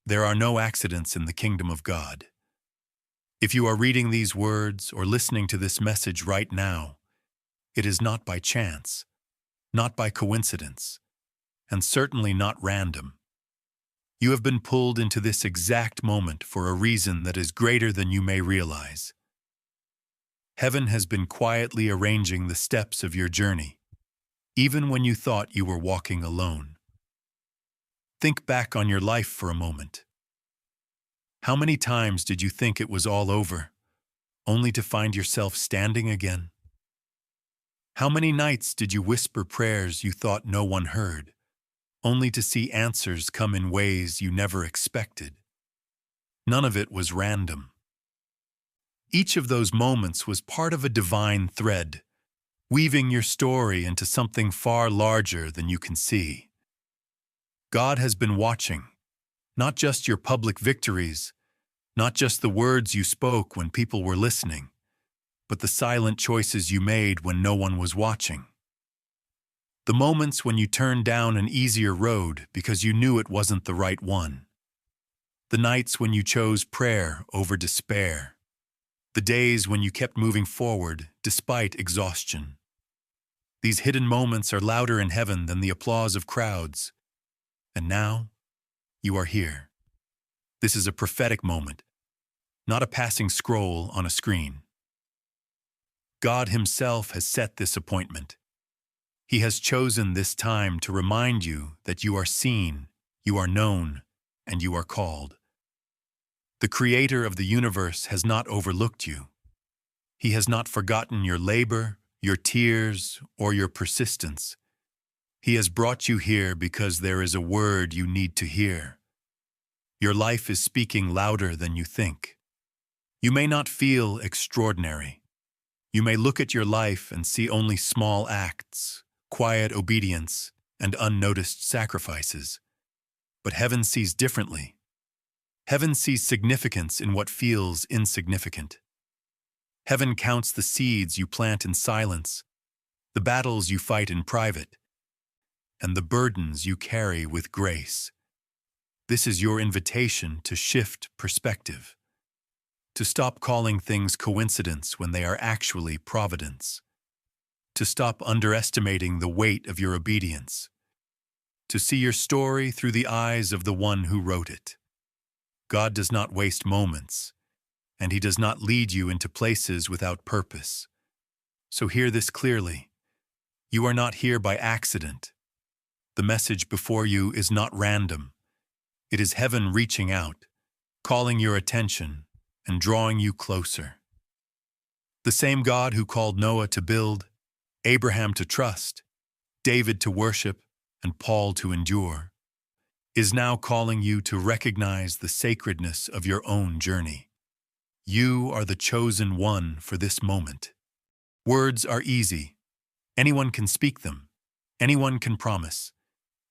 There are no accidents in the kingdom of God. If you are reading these words or listening to this message right now, it is not by chance, not by coincidence, and certainly not random. You have been pulled into this exact moment for a reason that is greater than you may realize. Heaven has been quietly arranging the steps of your journey, even when you thought you were walking alone. Think back on your life for a moment. How many times did you think it was all over, only to find yourself standing again? How many nights did you whisper prayers you thought no one heard, only to see answers come in ways you never expected? None of it was random. Each of those moments was part of a divine thread, weaving your story into something far larger than you can see. God has been watching, not just your public victories, not just the words you spoke when people were listening, but the silent choices you made when no one was watching. The moments when you turned down an easier road because you knew it wasn't the right one. The nights when you chose prayer over despair. The days when you kept moving forward despite exhaustion. These hidden moments are louder in heaven than the applause of crowds. And now, you are here. This is a prophetic moment, not a passing scroll on a screen. God Himself has set this appointment. He has chosen this time to remind you that you are seen, you are known, and you are called. The Creator of the universe has not overlooked you. He has not forgotten your labor, your tears, or your persistence. He has brought you here because there is a word you need to hear. Your life is speaking louder than you think. You may not feel extraordinary. You may look at your life and see only small acts, quiet obedience, and unnoticed sacrifices. But heaven sees differently. Heaven sees significance in what feels insignificant. Heaven counts the seeds you plant in silence, the battles you fight in private, and the burdens you carry with grace. This is your invitation to shift perspective, to stop calling things coincidence when they are actually providence, to stop underestimating the weight of your obedience, to see your story through the eyes of the one who wrote it. God does not waste moments, and He does not lead you into places without purpose. So hear this clearly. You are not here by accident. The message before you is not random. It is heaven reaching out, calling your attention, and drawing you closer. The same God who called Noah to build, Abraham to trust, David to worship, and Paul to endure, is now calling you to recognize the sacredness of your own journey. You are the chosen one for this moment. Words are easy. Anyone can speak them. Anyone can promise.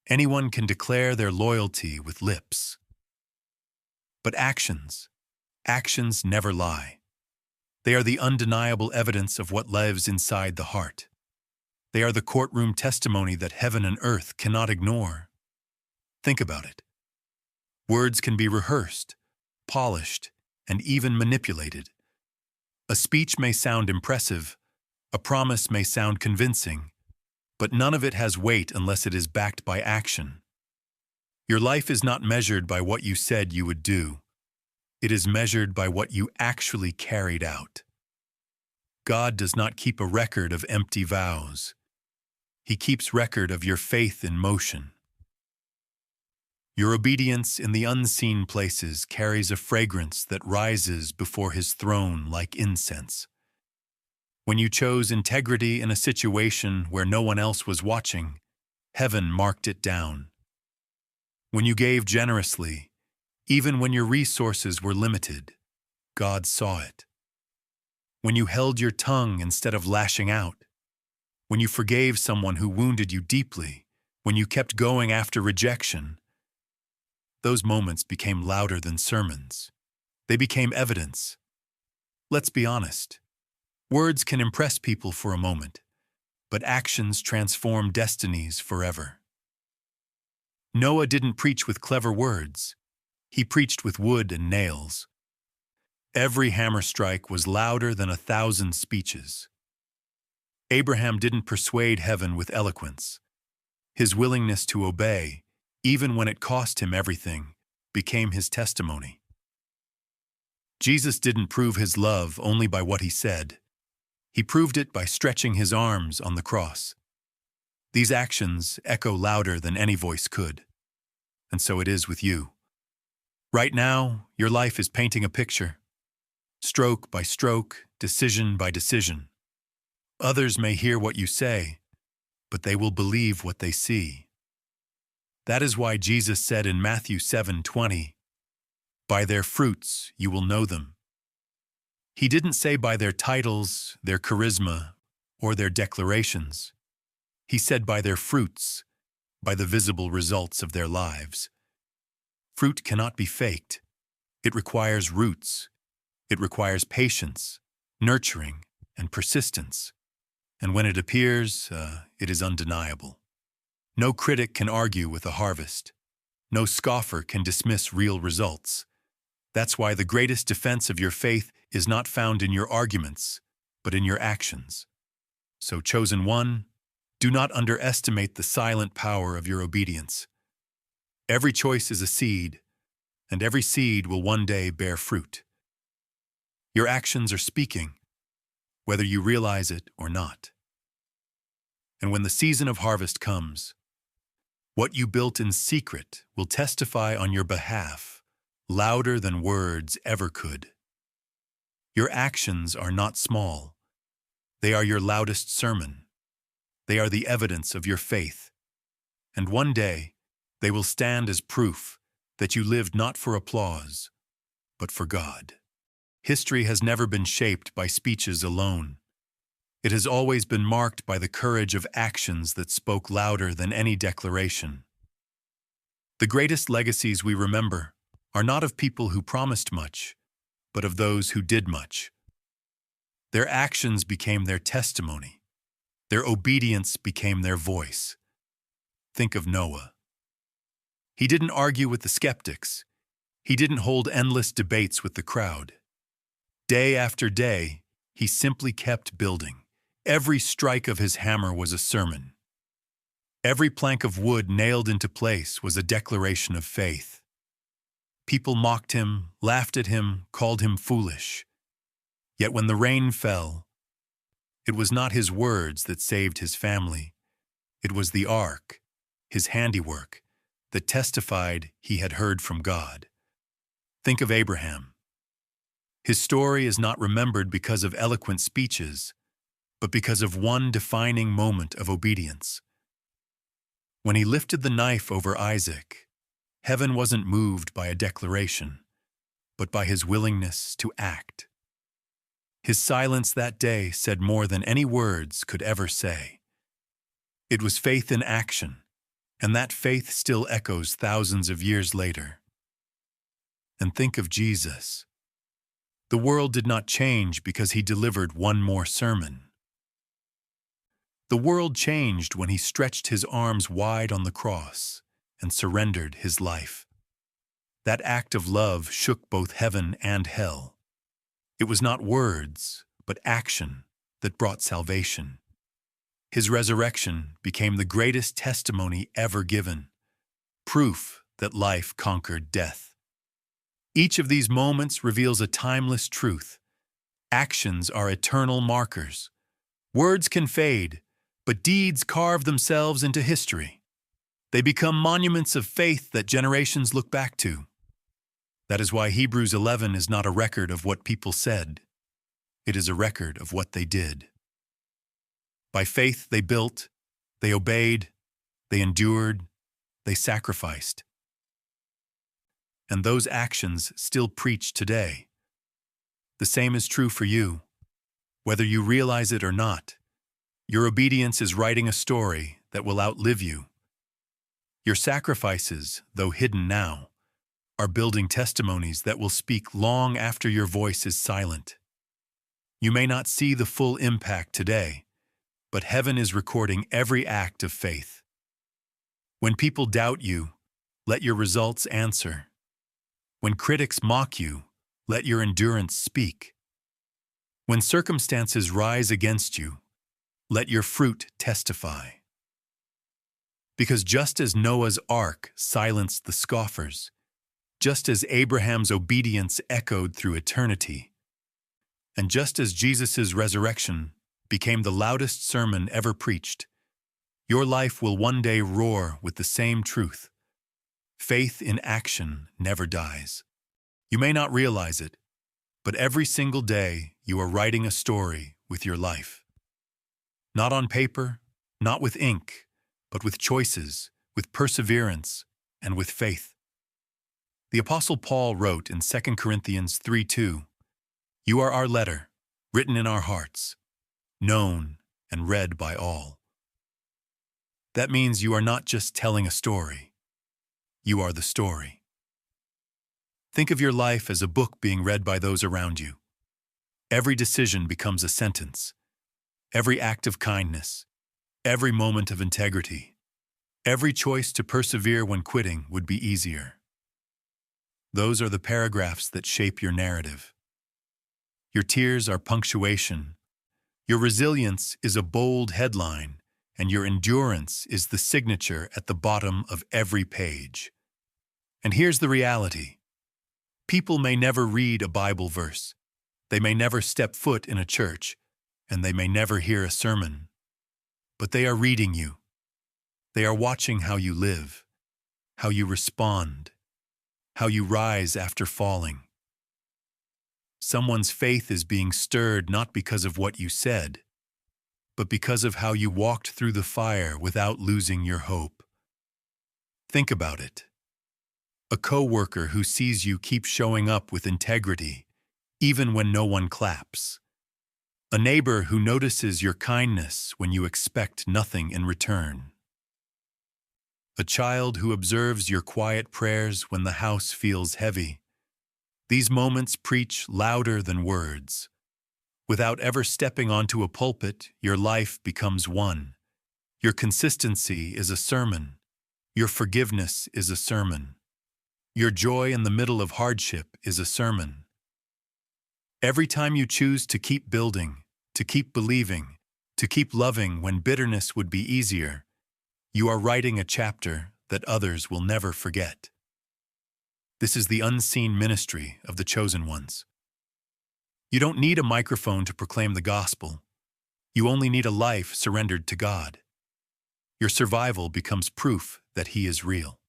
Anyone can declare their loyalty with lips. But actions never lie. They are the undeniable evidence of what lives inside the heart. They are the courtroom testimony that heaven and earth cannot ignore. Think about it. Words can be rehearsed, polished, and even manipulated. A speech may sound impressive, a promise may sound convincing, but none of it has weight unless it is backed by action. Your life is not measured by what you said you would do. It is measured by what you actually carried out. God does not keep a record of empty vows. He keeps record of your faith in motion. Your obedience in the unseen places carries a fragrance that rises before His throne like incense. When you chose integrity in a situation where no one else was watching, heaven marked it down. When you gave generously, even when your resources were limited, God saw it. When you held your tongue instead of lashing out, when you forgave someone who wounded you deeply, when you kept going after rejection, those moments became louder than sermons. They became evidence. Let's be honest. Words can impress people for a moment, but actions transform destinies forever. Noah didn't preach with clever words. He preached with wood and nails. Every hammer strike was louder than 1,000 speeches. Abraham didn't persuade heaven with eloquence. His willingness to obey, even when it cost him everything, became his testimony. Jesus didn't prove his love only by what he said. He proved it by stretching his arms on the cross. These actions echo louder than any voice could. And so it is with you. Right now, your life is painting a picture. Stroke by stroke, decision by decision. Others may hear what you say, but they will believe what they see. That is why Jesus said in Matthew 7:20, "By their fruits you will know them." He didn't say by their titles, their charisma, or their declarations. He said by their fruits, by the visible results of their lives. Fruit cannot be faked. It requires roots. It requires patience, nurturing, and persistence. And when it appears, it is undeniable. No critic can argue with a harvest. No scoffer can dismiss real results. That's why the greatest defense of your faith is not found in your arguments, but in your actions. So, chosen one, do not underestimate the silent power of your obedience. Every choice is a seed, and every seed will one day bear fruit. Your actions are speaking, whether you realize it or not. And when the season of harvest comes, what you built in secret will testify on your behalf, louder than words ever could. Your actions are not small. They are your loudest sermon. They are the evidence of your faith. And one day, they will stand as proof that you lived not for applause, but for God. History has never been shaped by speeches alone. It has always been marked by the courage of actions that spoke louder than any declaration. The greatest legacies we remember are not of people who promised much, but of those who did much. Their actions became their testimony. Their obedience became their voice. Think of Noah. He didn't argue with the skeptics. He didn't hold endless debates with the crowd. Day after day, he simply kept building. Every strike of his hammer was a sermon. Every plank of wood nailed into place was a declaration of faith. People mocked him, laughed at him, called him foolish. Yet when the rain fell, it was not his words that saved his family. It was the ark, his handiwork, that testified he had heard from God. Think of Abraham. His story is not remembered because of eloquent speeches, but because of one defining moment of obedience. When he lifted the knife over Isaac, heaven wasn't moved by a declaration, but by his willingness to act. His silence that day said more than any words could ever say. It was faith in action, and that faith still echoes thousands of years later. And think of Jesus. The world did not change because he delivered one more sermon. The world changed when he stretched his arms wide on the cross and surrendered his life. That act of love shook both heaven and hell. It was not words, but action that brought salvation. His resurrection became the greatest testimony ever given, proof that life conquered death. Each of these moments reveals a timeless truth. Actions are eternal markers. Words can fade, but deeds carve themselves into history. They become monuments of faith that generations look back to. That is why Hebrews 11 is not a record of what people said. It is a record of what they did. By faith they built, they obeyed, they endured, they sacrificed. And those actions still preach today. The same is true for you. Whether you realize it or not, your obedience is writing a story that will outlive you. Your sacrifices, though hidden now, are building testimonies that will speak long after your voice is silent. You may not see the full impact today, but heaven is recording every act of faith. When people doubt you, let your results answer. When critics mock you, let your endurance speak. When circumstances rise against you, let your fruit testify. Because just as Noah's ark silenced the scoffers, just as Abraham's obedience echoed through eternity, and just as Jesus' resurrection became the loudest sermon ever preached, your life will one day roar with the same truth. Faith in action never dies. You may not realize it, but every single day you are writing a story with your life. Not on paper, not with ink, but with choices, with perseverance, and with faith. The Apostle Paul wrote in 2 Corinthians 3:2, "You are our letter, written in our hearts, known and read by all." That means you are not just telling a story. You are the story. Think of your life as a book being read by those around you. Every decision becomes a sentence. Every act of kindness, every moment of integrity, every choice to persevere when quitting would be easier. Those are the paragraphs that shape your narrative. Your tears are punctuation. Your resilience is a bold headline, and your endurance is the signature at the bottom of every page. And here's the reality. People may never read a Bible verse. They may never step foot in a church, and they may never hear a sermon. But they are reading you. They are watching how you live, how you respond, how you rise after falling. Someone's faith is being stirred not because of what you said, but because of how you walked through the fire without losing your hope. Think about it. A coworker who sees you keep showing up with integrity, even when no one claps. A neighbor who notices your kindness when you expect nothing in return. A child who observes your quiet prayers when the house feels heavy. These moments preach louder than words. Without ever stepping onto a pulpit, your life becomes one. Your consistency is a sermon. Your forgiveness is a sermon. Your joy in the middle of hardship is a sermon. Every time you choose to keep building, to keep believing, to keep loving when bitterness would be easier, you are writing a chapter that others will never forget. This is the unseen ministry of the chosen ones. You don't need a microphone to proclaim the gospel. You only need a life surrendered to God. Your survival becomes proof that He is real.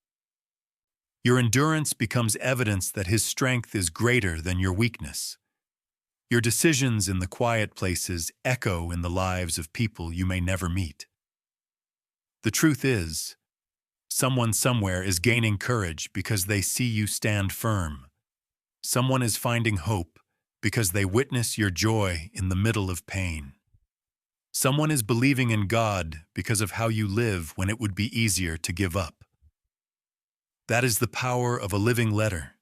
Your endurance becomes evidence that His strength is greater than your weakness. Your decisions in the quiet places echo in the lives of people you may never meet. The truth is, someone somewhere is gaining courage because they see you stand firm. Someone is finding hope because they witness your joy in the middle of pain. Someone is believing in God because of how you live when it would be easier to give up. That is the power of a living letter.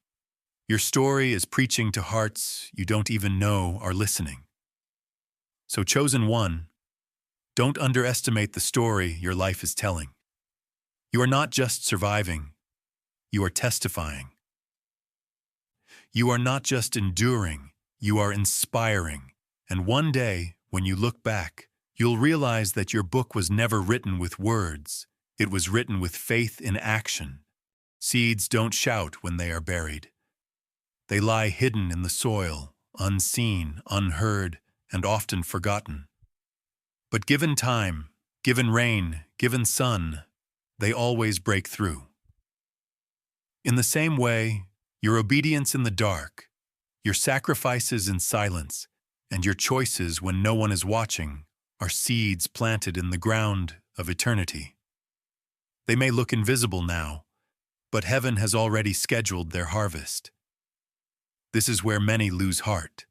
Your story is preaching to hearts you don't even know are listening. So, chosen one, don't underestimate the story your life is telling. You are not just surviving, you are testifying. You are not just enduring, you are inspiring. And one day, when you look back, you'll realize that your book was never written with words. It was written with faith in action. Seeds don't shout when they are buried. They lie hidden in the soil, unseen, unheard, and often forgotten. But given time, given rain, given sun, they always break through. In the same way, your obedience in the dark, your sacrifices in silence, and your choices when no one is watching are seeds planted in the ground of eternity. They may look invisible now, but heaven has already scheduled their harvest. This is where many lose heart,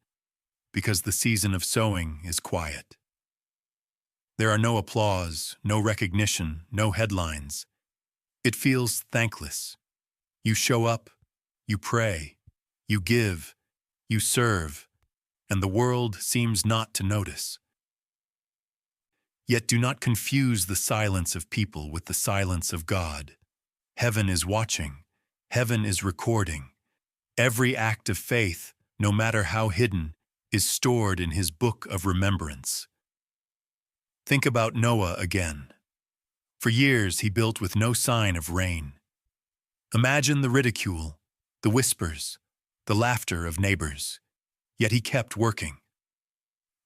because the season of sowing is quiet. There are no applause, no recognition, no headlines. It feels thankless. You show up, you pray, you give, you serve, and the world seems not to notice. Yet do not confuse the silence of people with the silence of God. Heaven is watching. Heaven is recording. Every act of faith, no matter how hidden, is stored in his book of remembrance. Think about Noah again. For years he built with no sign of rain. Imagine the ridicule, the whispers, the laughter of neighbors. Yet he kept working.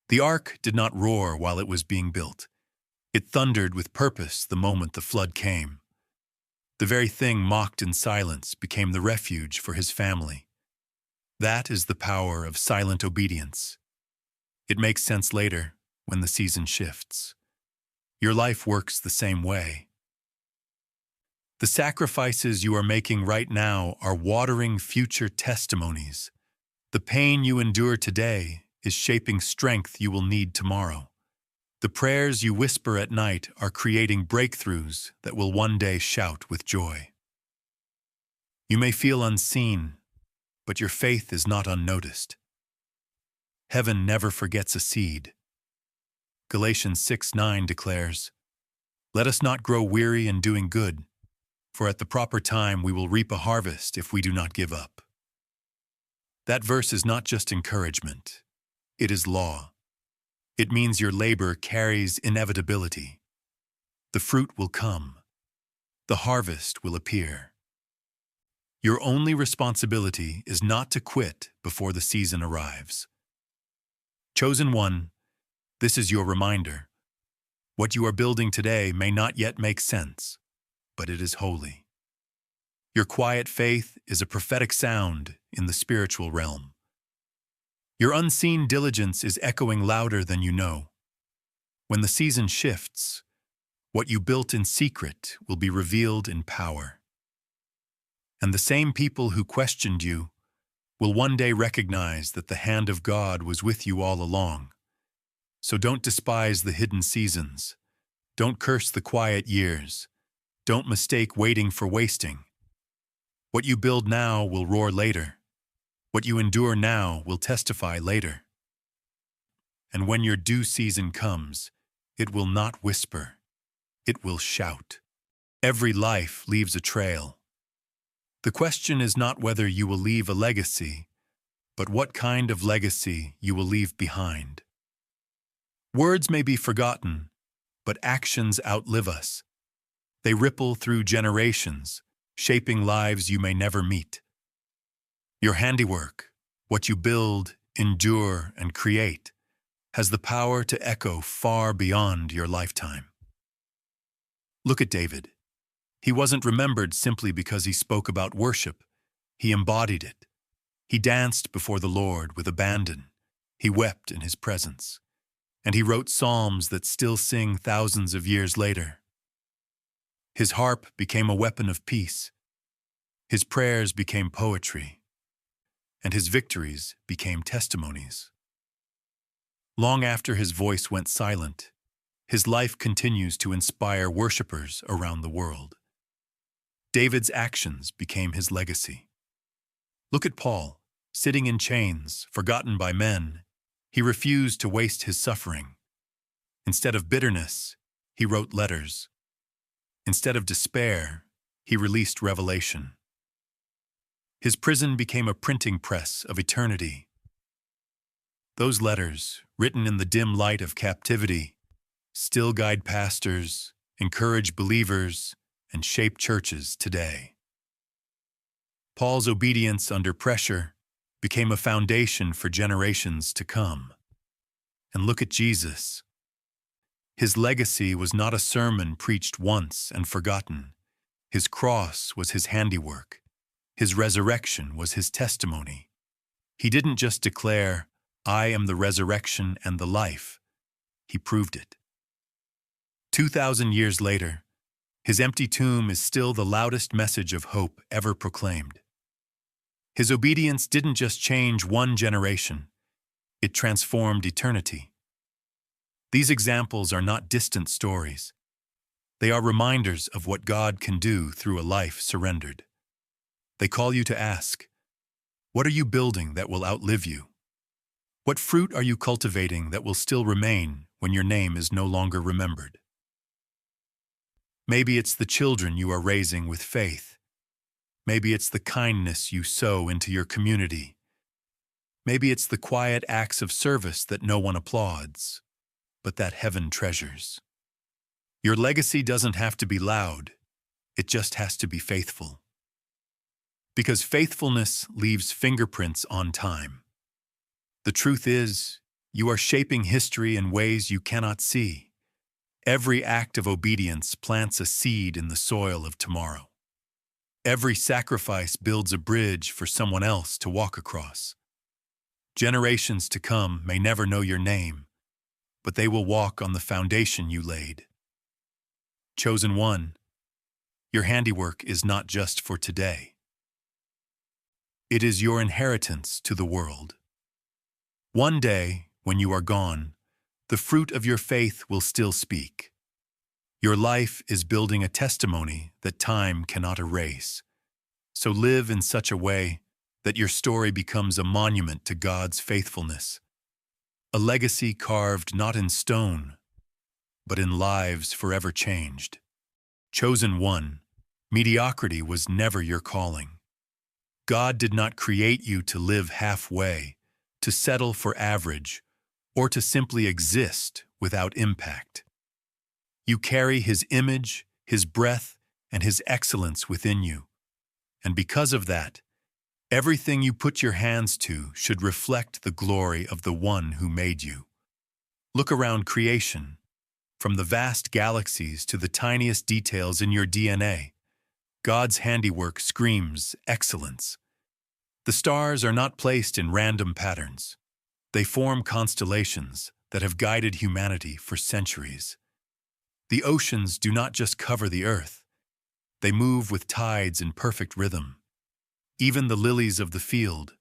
The ark did not roar while it was being built. It thundered with purpose the moment the flood came. The very thing mocked in silence became the refuge for his family. That is the power of silent obedience. It makes sense later when the season shifts. Your life works the same way. The sacrifices you are making right now are watering future testimonies. The pain you endure today is shaping strength you will need tomorrow. The prayers you whisper at night are creating breakthroughs that will one day shout with joy. You may feel unseen, but your faith is not unnoticed. Heaven never forgets a seed. Galatians 6:9 declares, "Let us not grow weary in doing good, for at the proper time we will reap a harvest if we do not give up." That verse is not just encouragement. It is law. It means your labor carries inevitability. The fruit will come. The harvest will appear. Your only responsibility is not to quit before the season arrives. Chosen one, this is your reminder. What you are building today may not yet make sense, but it is holy. Your quiet faith is a prophetic sound in the spiritual realm. Your unseen diligence is echoing louder than you know. When the season shifts, what you built in secret will be revealed in power. And the same people who questioned you will one day recognize that the hand of God was with you all along. So don't despise the hidden seasons. Don't curse the quiet years. Don't mistake waiting for wasting. What you build now will roar later. What you endure now will testify later. And when your due season comes, it will not whisper. It will shout. Every life leaves a trail. The question is not whether you will leave a legacy, but what kind of legacy you will leave behind. Words may be forgotten, but actions outlive us. They ripple through generations, shaping lives you may never meet. Your handiwork, what you build, endure, and create, has the power to echo far beyond your lifetime. Look at David. He wasn't remembered simply because he spoke about worship. He embodied it. He danced before the Lord with abandon. He wept in his presence. And he wrote psalms that still sing thousands of years later. His harp became a weapon of peace. His prayers became poetry. And his victories became testimonies. Long after his voice went silent, his life continues to inspire worshipers around the world. David's actions became his legacy. Look at Paul, sitting in chains, forgotten by men. He refused to waste his suffering. Instead of bitterness, he wrote letters. Instead of despair, he released revelation. His prison became a printing press of eternity. Those letters, written in the dim light of captivity, still guide pastors, encourage believers, and shape churches today. Paul's obedience under pressure became a foundation for generations to come. And look at Jesus. His legacy was not a sermon preached once and forgotten. His cross was his handiwork. His resurrection was his testimony. He didn't just declare, "I am the resurrection and the life." He proved it. 2,000 years later, his empty tomb is still the loudest message of hope ever proclaimed. His obedience didn't just change one generation, it transformed eternity. These examples are not distant stories. They are reminders of what God can do through a life surrendered. They call you to ask, what are you building that will outlive you? What fruit are you cultivating that will still remain when your name is no longer remembered? Maybe it's the children you are raising with faith. Maybe it's the kindness you sow into your community. Maybe it's the quiet acts of service that no one applauds, but that heaven treasures. Your legacy doesn't have to be loud. It just has to be faithful. Because faithfulness leaves fingerprints on time. The truth is, you are shaping history in ways you cannot see. Every act of obedience plants a seed in the soil of tomorrow. Every sacrifice builds a bridge for someone else to walk across. Generations to come may never know your name, but they will walk on the foundation you laid. Chosen one, your handiwork is not just for today. It is your inheritance to the world. One day, when you are gone, the fruit of your faith will still speak. Your life is building a testimony that time cannot erase. So live in such a way that your story becomes a monument to God's faithfulness. A legacy carved not in stone, but in lives forever changed. Chosen one, mediocrity was never your calling. God did not create you to live halfway, to settle for average, or to simply exist without impact. You carry His image, His breath, and His excellence within you. And because of that, everything you put your hands to should reflect the glory of the One who made you. Look around creation, from the vast galaxies to the tiniest details in your DNA. God's handiwork screams excellence. The stars are not placed in random patterns. They form constellations that have guided humanity for centuries. The oceans do not just cover the earth. They move with tides in perfect rhythm. Even the lilies of the field,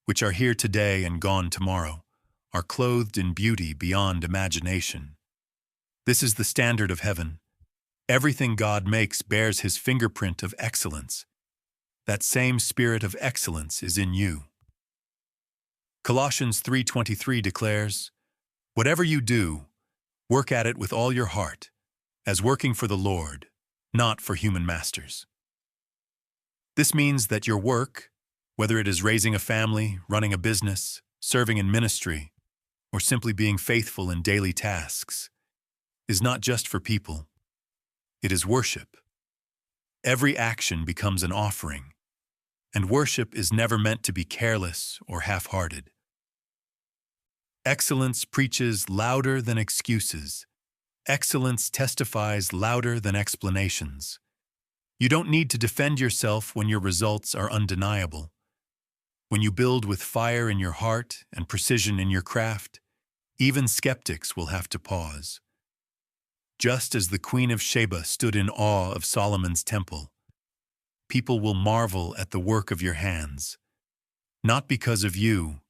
which are here today and gone tomorrow, are clothed in beauty beyond imagination. This is the standard of heaven. Everything God makes bears His fingerprint of excellence. That same spirit of excellence is in you. Colossians 3:23 declares, "Whatever you do, work at it with all your heart, as working for the Lord, not for human masters." This means that your work, whether it is raising a family, running a business, serving in ministry, or simply being faithful in daily tasks, is not just for people. It is worship. Every action becomes an offering, and worship is never meant to be careless or half-hearted. Excellence preaches louder than excuses. Excellence testifies louder than explanations. You don't need to defend yourself when your results are undeniable. When you build with fire in your heart and precision in your craft, even skeptics will have to pause. Just as the Queen of Sheba stood in awe of Solomon's temple, people will marvel at the work of your hands, not because of you,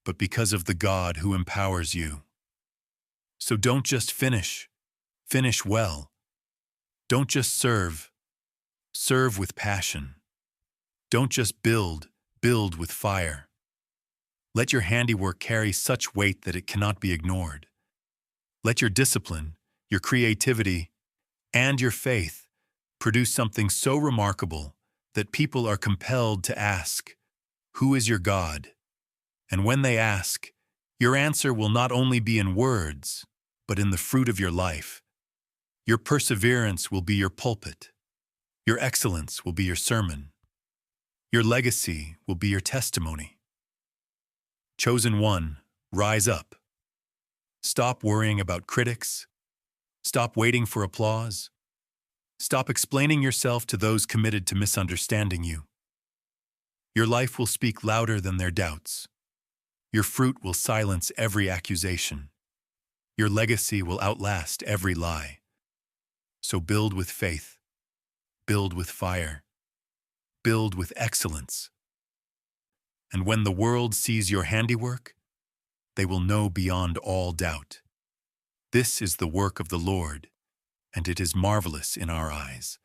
but because of the God who empowers you. So don't just finish well. Don't just serve with passion. Don't just build with fire. Let your handiwork carry such weight that it cannot be ignored. Let your discipline, your creativity, and your faith produce something so remarkable that people are compelled to ask, "Who is your God?" And when they ask, your answer will not only be in words, but in the fruit of your life. Your perseverance will be your pulpit. Your excellence will be your sermon. Your legacy will be your testimony. Chosen one, rise up. Stop worrying about critics. Stop waiting for applause. Stop explaining yourself to those committed to misunderstanding you. Your life will speak louder than their doubts. Your fruit will silence every accusation. Your legacy will outlast every lie. So build with faith. Build with fire. Build with excellence. And when the world sees your handiwork, they will know beyond all doubt. This is the work of the Lord, and it is marvelous in our eyes.